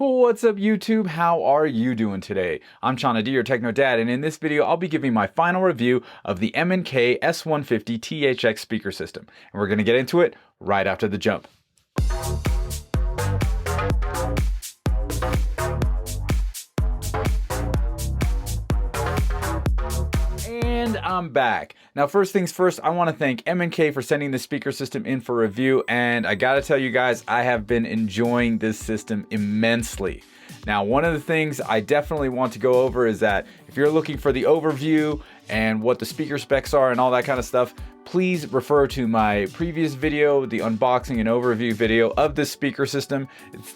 What's up YouTube? How are you doing today? I'm Chana D, your Techno Dad, and in this video I'll be giving my final review of the M&K S150 THX speaker system. And we're going to get into it right after the jump. And I'm back. Now, first things first, I want to thank M&K for sending the speaker system in for review, and I gotta tell you guys, I have been enjoying this system immensely. Now, one of the things I definitely want to go over is that if you're looking for the overview and what the speaker specs are and all that kind of stuff, please refer to my previous video, the unboxing and overview video of this speaker system.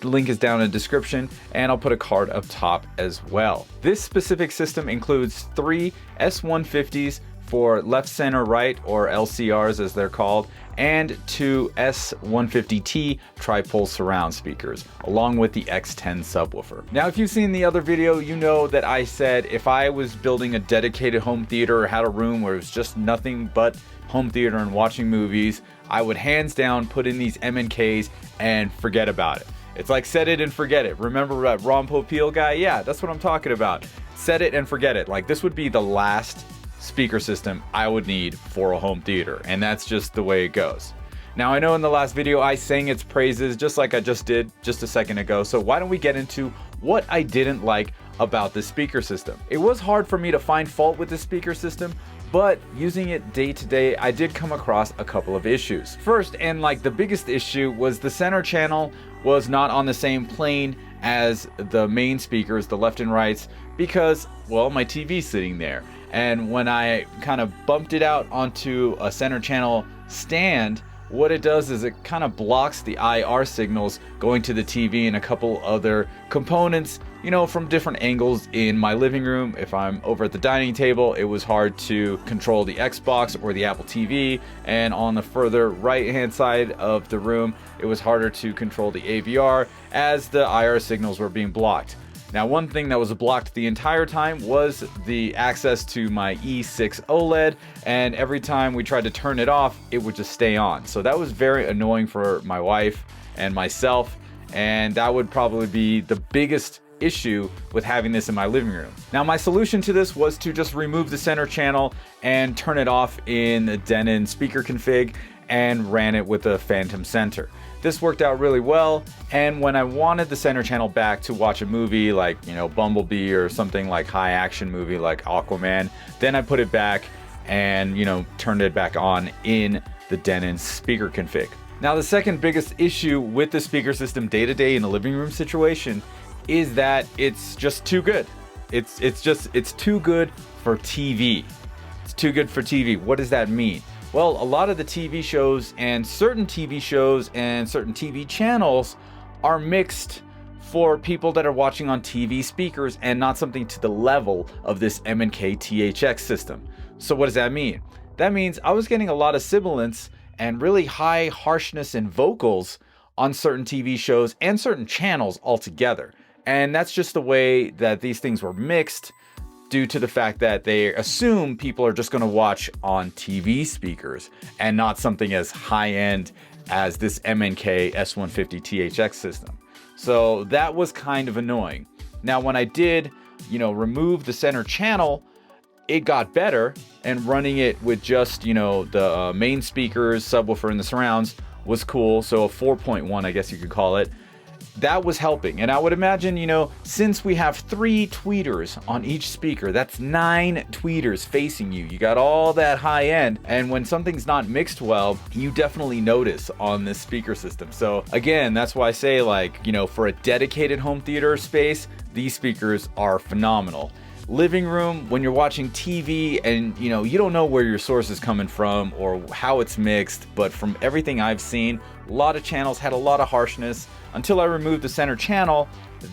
The link is down in the description, and I'll put a card up top as well. This specific system includes 3 S150s for left, center, right, or LCRs as they're called, and 2 S150T tripole surround speakers, along with the X10 subwoofer. Now, if you've seen the other video, you know that I said if I was building a dedicated home theater or had a room where it was just nothing but home theater and watching movies, I would hands down put in these M&Ks and forget about it. It's like set it and forget it. Remember that Ron Popeil guy? Yeah, that's what I'm talking about. Set it and forget it. Like, this would be the last speaker system I would need for a home theater, and that's just the way it goes. Now, I know in the last video I sang its praises just like I just did just a second ago, so why don't we get into what I didn't like about this speaker system. It was hard for me to find fault with this speaker system, but using it day to day, I did come across a couple of issues. First, and like the biggest issue, was the center channel was not on the same plane as the main speakers, the left and rights, because, well, my TV's sitting there. And when I kind of bumped it out onto a center channel stand, what it does is it kind of blocks the IR signals going to the TV and a couple other components, you know, from different angles in my living room. If I'm over at the dining table, it was hard to control the Xbox or the Apple TV. And on the further right-hand side of the room, it was harder to control the AVR as the IR signals were being blocked. Now, one thing that was blocked the entire time was the access to my E6 OLED, and every time we tried to turn it off, it would just stay on. So that was very annoying for my wife and myself, and that would probably be the biggest issue with having this in my living room. Now, my solution to this was to just remove the center channel and turn it off in the Denon speaker config and ran it with a phantom center. This worked out really well, and when I wanted the center channel back to watch a movie like, you know, Bumblebee or something like high action movie like Aquaman, then I put it back and, you know, turned it back on in the Denon speaker config. Now, the second biggest issue with the speaker system day to day in a living room situation is that it's just too good. It's too good for TV. It's too good for TV. What does that mean? Well, a lot of the TV shows and certain TV channels are mixed for people that are watching on TV speakers and not something to the level of this M&K THX system. So what does that mean? That means I was getting a lot of sibilance and really high harshness in vocals on certain TV shows and certain channels altogether. And that's just the way that these things were mixed, due to the fact that they assume people are just going to watch on TV speakers and not something as high-end as this M&K S150 THX system. So that was kind of annoying. Now, when I did, you know, remove the center channel, it got better, and running it with just, you know, the main speakers, subwoofer, and the surrounds was cool. So a 4.1, I guess you could call it. That was helping. And I would imagine, you know, since we have 3 tweeters on each speaker, that's 9 tweeters facing you. You got all that high end. And when something's not mixed well, you definitely notice on this speaker system. So again, that's why I say, like, you know, for a dedicated home theater space, these speakers are phenomenal. Living room, when you're watching TV and, you know, you don't know where your source is coming from or how it's mixed, but from everything I've seen, a lot of channels had a lot of harshness. Until I removed the center channel,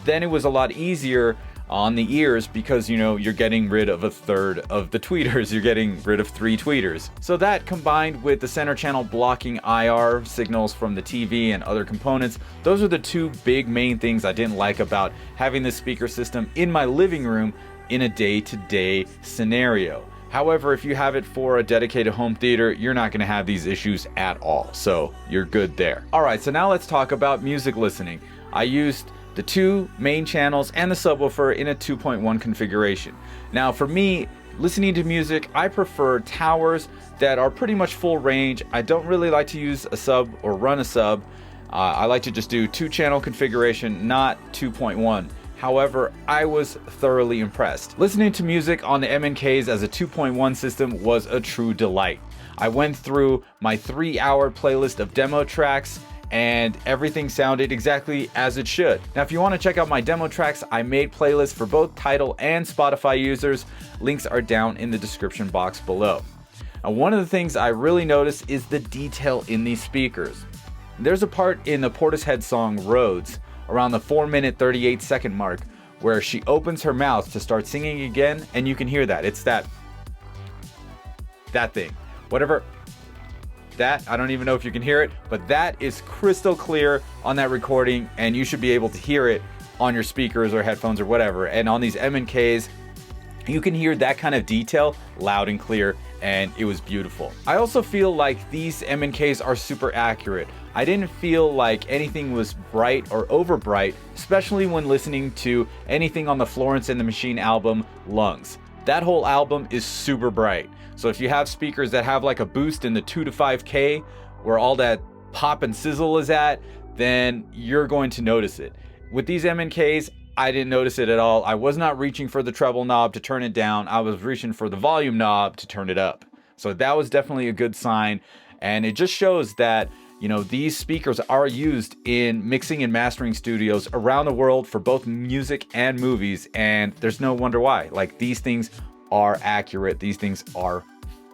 then it was a lot easier on the ears because, you know, you're getting rid of a third of the tweeters. You're getting rid of 3 tweeters. So that, combined with the center channel blocking IR signals from the TV and other components, those are the 2 big main things I didn't like about having this speaker system in my living room in a day-to-day scenario. However, if you have it for a dedicated home theater, you're not going to have these issues at all. So you're good there. All right, so now let's talk about music listening. I used the 2 main channels, and the subwoofer in a 2.1 configuration. Now for me, listening to music, I prefer towers that are pretty much full range. I don't really like to use a sub or run a sub. I like to just do 2-channel configuration, not 2.1. However, I was thoroughly impressed. Listening to music on the M&Ks as a 2.1 system was a true delight. I went through my 3-hour playlist of demo tracks and everything sounded exactly as it should. Now, if you want to check out my demo tracks, I made playlists for both Tidal and Spotify users. Links are down in the description box below. Now, one of the things I really noticed is the detail in these speakers. There's a part in the Portishead song Roads around the 4-minute 38-second mark where she opens her mouth to start singing again, and you can hear that. It's that thing. Whatever. That, I don't even know if you can hear it, but that is crystal clear on that recording, and you should be able to hear it on your speakers or headphones or whatever. And on these M&Ks, you can hear that kind of detail loud and clear, and it was beautiful. I also feel like these M&Ks are super accurate. I didn't feel like anything was bright or over bright, especially when listening to anything on the Florence and the Machine album, Lungs. That whole album is super bright. So if you have speakers that have like a boost in the 2 to 5K, where all that pop and sizzle is at, then you're going to notice it. With these M&Ks, I didn't notice it at all. I was not reaching for the treble knob to turn it down. I was reaching for the volume knob to turn it up. So that was definitely a good sign. And it just shows that, you know, these speakers are used in mixing and mastering studios around the world for both music and movies. And there's no wonder why. Like, these things are accurate. These things are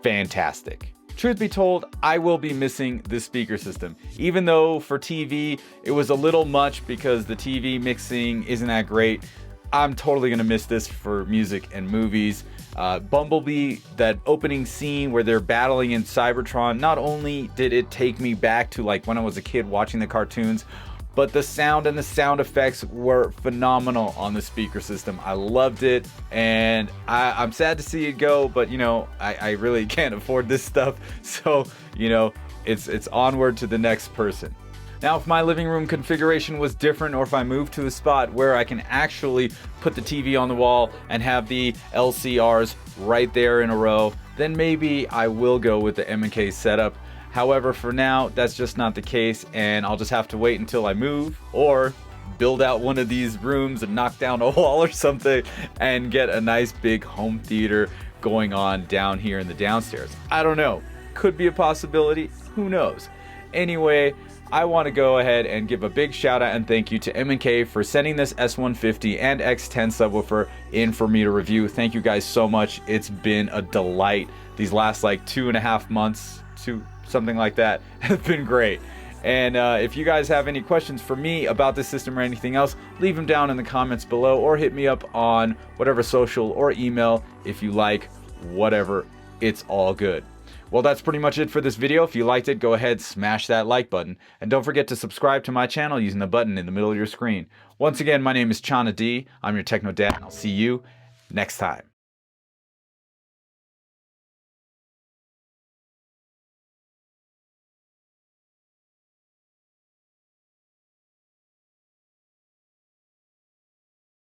fantastic. Truth be told, I will be missing this speaker system. Even though for TV, it was a little much because the TV mixing isn't that great. I'm totally gonna miss this for music and movies. Bumblebee, that opening scene where they're battling in Cybertron, not only did it take me back to like when I was a kid watching the cartoons, but the sound and the sound effects were phenomenal on the speaker system. I loved it, and I'm sad to see it go, but you know, I really can't afford this stuff. So, you know, it's onward to the next person. Now, if my living room configuration was different, or if I moved to a spot where I can actually put the TV on the wall and have the LCRs right there in a row, then maybe I will go with the M&K setup. However, for now, that's just not the case, and I'll just have to wait until I move or build out one of these rooms and knock down a wall or something and get a nice big home theater going on down here in the downstairs. I don't know. Could be a possibility. Who knows? Anyway, I want to go ahead and give a big shout out and thank you to M&K for sending this S150 and X10 subwoofer in for me to review. Thank you guys so much. It's been a delight. These last like 2.5 months to something like that have been great. And if you guys have any questions for me about this system or anything else, leave them down in the comments below, or hit me up on whatever social or email if you like. Whatever, it's all good. Well, that's pretty much it for this video. If you liked it, go ahead, smash that like button. And don't forget to subscribe to my channel using the button in the middle of your screen. Once again, my name is Chana D. I'm your Techno Dad, and I'll see you next time.